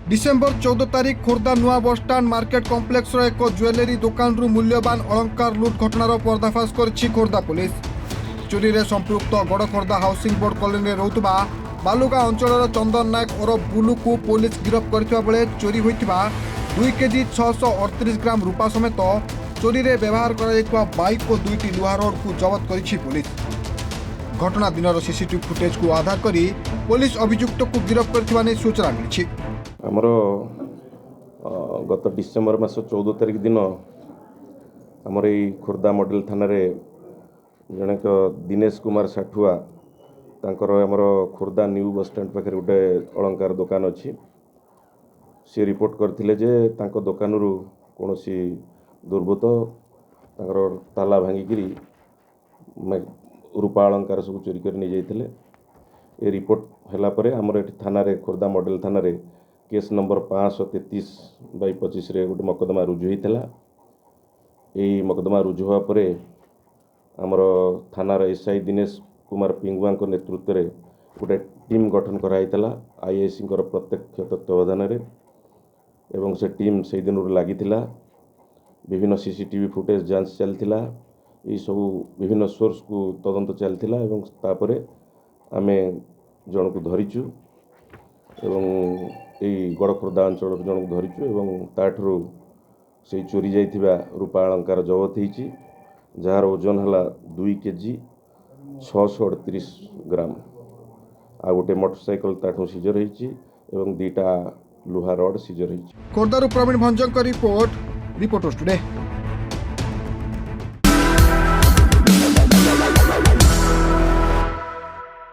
December 14 तारिख खोर्धा नुआ bus stand market complex एक ज्वेलेरी दुकान मूल्यवान अलंकार लुट घटनार पर्दाफाश कर खोर्धा पुलिस। चोरी रे संपृक्त गड़ खोर्धा हाउसिंग बोर्ड कॉलोनी रोकुवा बालुगा अंचल चंदन नायक और बुलू को पुलिस गिरफ्त करथिबा बेले चोरी होइथिबा 2 केजी 638 ग्राम रूपा समेत चोरी रे व्यवहार करा बाइक और 2टी लुहा रड को जबत करिछि पुलिस। घटना दिनर सीसीटीवी फुटेज को आधार करी पुलिस अभियुक्त को गिरफ्त करथिबा नै सूचना मिलिछि। आमर गत डिसेम्बर मास 14 तारिख दिन आमर ये खोर्धा मॉडल थाना रे जनक दिनेश कुमार साठुआ तांकर आमर खोर्धा न्यू बस स्टैंड पाखे गोटे अलंकार दुकान अच्छी सी रिपोर्ट करथिले जे तांको दुकानरू कोनोसी दुर्बृत्त तांकर ताला भांगिकी रूपा अलंकार सब चोरी कर नहीं जाइथिले। ए रिपोर्ट हैला परे आमर एठी थाना रे खोर्धा मॉडल थाना रे केस नंबर 533/25 रे गोटे मकदमा रुजु होता। यही मकदमा रुजु हुआ पर आमर थानार एसआई दिनेश कुमार पिंगुआ नेतृत्व में गोटे टीम गठन कराइला आईआईसी प्रत्यक्ष तत्वावधान एवं से टीम से दिन लगी विभिन्न सीसीटीवी फुटेज जांच चलता ये सब विभिन्न सोर्स को तदंत चलता एवं तापर आमे जन को धरीचु एवं यही गड़ खोर्धा अंचल जन को धरीचु एवं ताठू से चोरी जाइथिबा रूपा अलंकार जबत होती जार ओजन है 2 केजी 638 ग्राम आ गोटे मोटरसाइकल ताठू सीजर होती एवं 2टा लुहा रड सीजर होती। खोर्धारू प्रवीण भंजक रिपोर्ट रिपोर्टर्स टुडे।